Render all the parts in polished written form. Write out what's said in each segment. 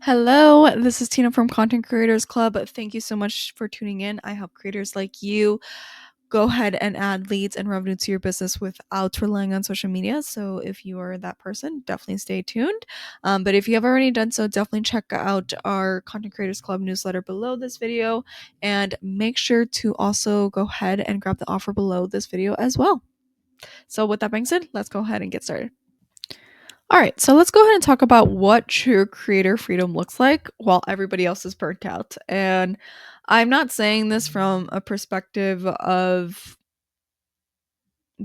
Hello, this is Tina from Content Creators Club. Thank you so much for tuning in. I help creators like you go ahead and add leads and revenue to your business without relying on social media. So if you are that person, definitely stay tuned. But if you have already done so, definitely check out our Content Creators Club newsletter below this video, and make sure to also go ahead and grab the offer below this video as well. So with that being said, let's go ahead and get started. All right, so let's go ahead and talk about what true creator freedom looks like while everybody else is burnt out. And I'm not saying this from a perspective of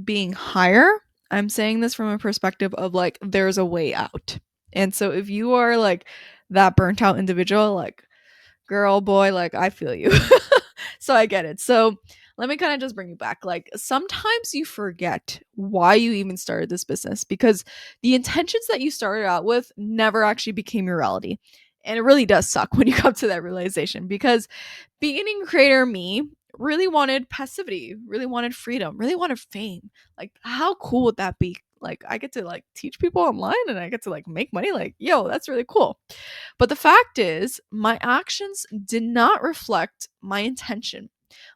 being higher. I'm saying this from a perspective of like there's a way out. And so if you are like that burnt out individual, like girl, boy, like I feel you. So I get it. So let me kind of just bring you back. Like sometimes you forget why you even started this business because the intentions that you started out with never actually became your reality. And it really does suck when you come to that realization because beginning creator me really wanted passivity, really wanted freedom, really wanted fame. Like how cool would that be? Like I get to like teach people online and I get to like make money. Like, yo, that's really cool. But the fact is, my actions did not reflect my intention.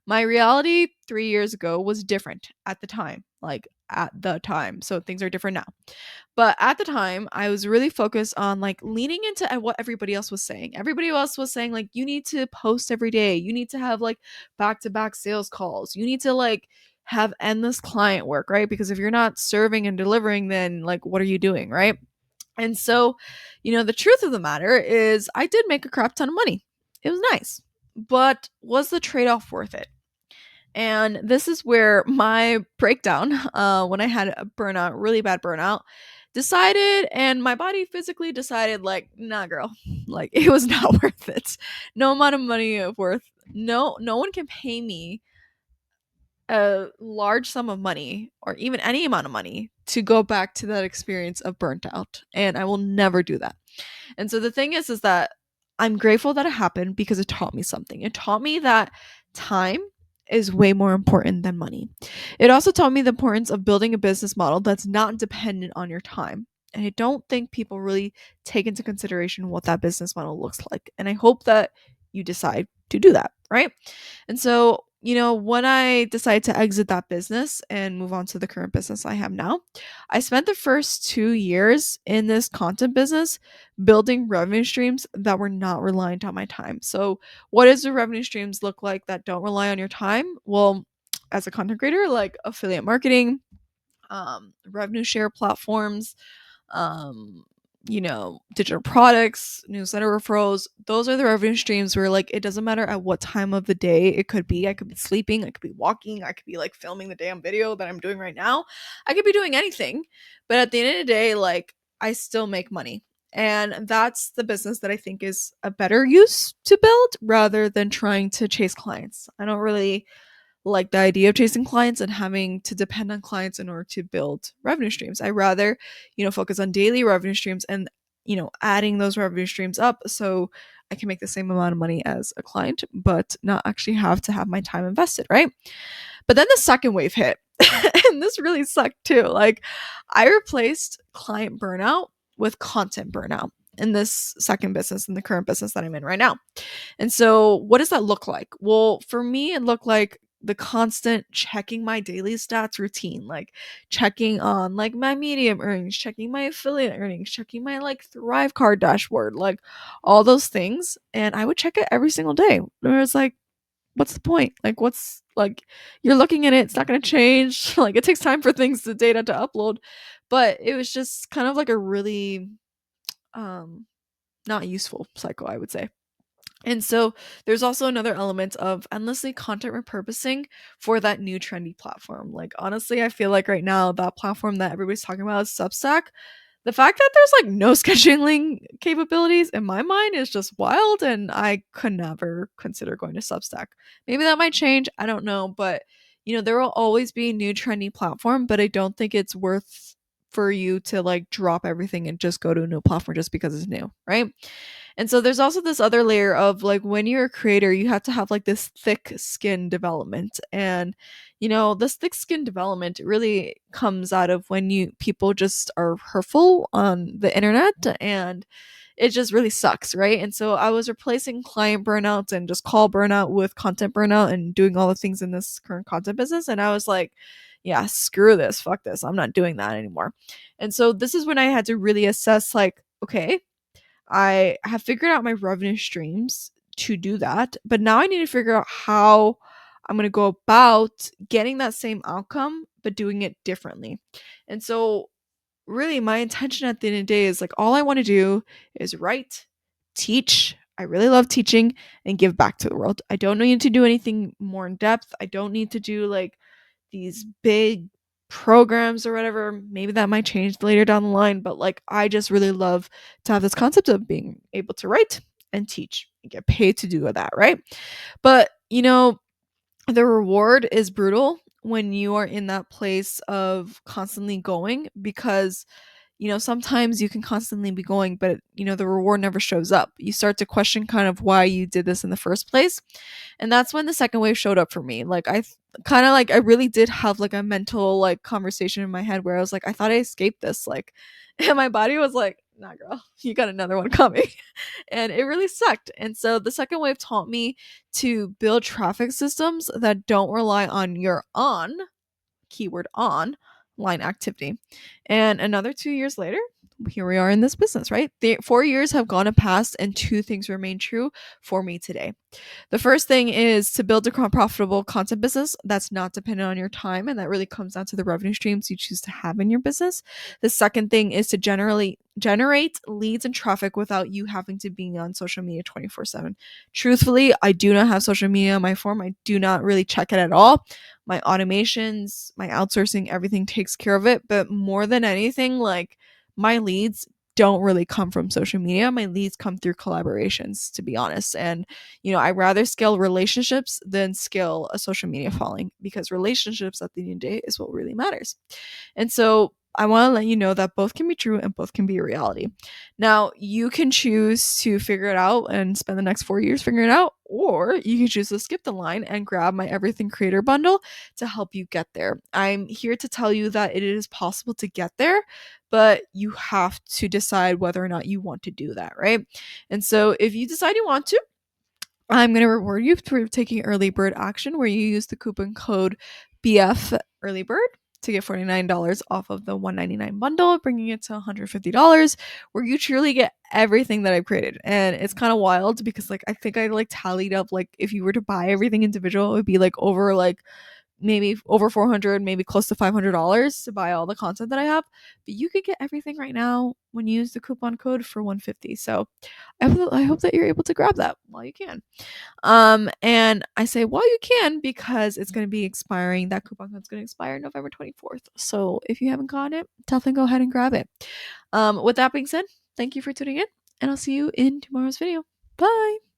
My reality 3 years ago was different at the time, like at the time. So things are different now. But at the time, I was really focused on like leaning into what everybody else was saying. Everybody else was saying, like, you need to post every day. You need to have like back to back sales calls. You need to like have endless client work, right? Because if you're not serving and delivering, then like, what are you doing, right? And so, the truth of the matter is I did make a crap ton of money. It was nice. But was the trade off worth it? And this is where my breakdown, when I had a burnout, really bad burnout, decided, and my body physically decided, like, nah, girl, like it was not worth it. No amount of money of worth. No one can pay me a large sum of money or even any amount of money to go back to that experience of burnt out, and I will never do that. And so the thing is that I'm grateful that it happened because it taught me something. It taught me that time is way more important than money. It also taught me the importance of building a business model that's not dependent on your time. And I don't think people really take into consideration what that business model looks like. And I hope that you decide to do that, right? And so, when I decided to exit that business and move on to the current business I have now, I spent the first 2 years in this content business building revenue streams that were not reliant on my time. So, what does the revenue streams look like that don't rely on your time? Well, as a content creator, like affiliate marketing, revenue share platforms, um digital products, newsletter referrals. Those are the revenue streams where like it doesn't matter at what time of the day it could be. I could be sleeping, I could be walking, I could be like filming the damn video that I'm doing right now. I could be doing anything, but at the end of the day, like I still make money. And that's the business that I think is a better use to build rather than trying to chase clients. I don't really like the idea of chasing clients and having to depend on clients in order to build revenue streams. I rather, focus on daily revenue streams and, adding those revenue streams up so I can make the same amount of money as a client, but not actually have to have my time invested, right? But then the second wave hit, and this really sucked too. Like, I replaced client burnout with content burnout in this second business, in the current business that I'm in right now. And so, what does that look like? Well, for me, it looked like the constant checking my daily stats routine, like checking on like my medium earnings, checking my affiliate earnings, checking my like Thrive card dashboard, like all those things. And I would check it every single day. Where it's like, what's the point? Like, what's like, you're looking at it, it's not going to change. Like, it takes time for things, the data to upload. But it was just kind of like a really, not useful cycle, I would say. And so there's also another element of endlessly content repurposing for that new trendy platform. Like, honestly, I feel like right now that platform that everybody's talking about is Substack. The fact that there's like no scheduling capabilities in my mind is just wild, and I could never consider going to Substack. Maybe that might change. I don't know, but there will always be a new trendy platform, but I don't think it's worth for you to like drop everything and just go to a new platform just because it's new, right? And so there's also this other layer of like when you're a creator, you have to have like this thick skin development. And this thick skin development really comes out of when you people just are hurtful on the internet, and it just really sucks, right? And so I was replacing client burnout and just call burnout with content burnout and doing all the things in this current content business. And I was like, yeah, screw this, fuck this. I'm not doing that anymore. And so this is when I had to really assess, like, okay, I have figured out my revenue streams to do that, but now I need to figure out how I'm going to go about getting that same outcome, but doing it differently. And so, really, my intention at the end of the day is like, all I want to do is write, teach. I really love teaching and give back to the world. I don't need to do anything more in depth. I don't need to do like these big programs or whatever. Maybe that might change later down the line, but like I just really love to have this concept of being able to write and teach and get paid to do that, right? But the reward is brutal when you are in that place of constantly going, because sometimes you can constantly be going, but the reward never shows up. You start to question kind of why you did this in the first place. And that's when the second wave showed up for me. Like kind of like I really did have like a mental like conversation in my head where I was like, I thought I escaped this, like, and my body was like, nah girl, you got another one coming. And it really sucked. And so the second wave taught me to build traffic systems that don't rely on your on, keyword on, line activity. And another 2 years later, here we are in this business, right? 4 years have gone past, and two things remain true for me today. The first thing is to build a profitable content business that's not dependent on your time, and that really comes down to the revenue streams you choose to have in your business. The second thing is to generally generate leads and traffic without you having to be on social media 24/7. Truthfully, I do not have social media on my form. I do not really check it at all. My automations, my outsourcing, everything takes care of it. But more than anything, like my leads don't really come from social media. My leads come through collaborations, to be honest. And I rather scale relationships than scale a social media following, because relationships at the end of the day is what really matters. And so I want to let you know that both can be true and both can be a reality. Now, you can choose to figure it out and spend the next 4 years figuring it out, or you can choose to skip the line and grab my Everything Creator bundle to help you get there. I'm here to tell you that it is possible to get there, but you have to decide whether or not you want to do that, right? And so if you decide you want to, I'm going to reward you for taking early bird action, where you use the coupon code BF early bird to get $49 off of the $199 bundle, bringing it to $150, where you truly get everything that I've created. And it's kind of wild because like I think I like tallied up, like if you were to buy everything individual, it would be like over like maybe over 400, maybe close to $500 to buy all the content that I have. But you could get everything right now when you use the coupon code for 150. So I hope that you're able to grab that while you can. And I say while you can because it's going to be expiring. That coupon code's going to expire November 24th. So if you haven't gotten it, definitely go ahead and grab it. With that being said, thank you for tuning in, and I'll see you in tomorrow's video. Bye.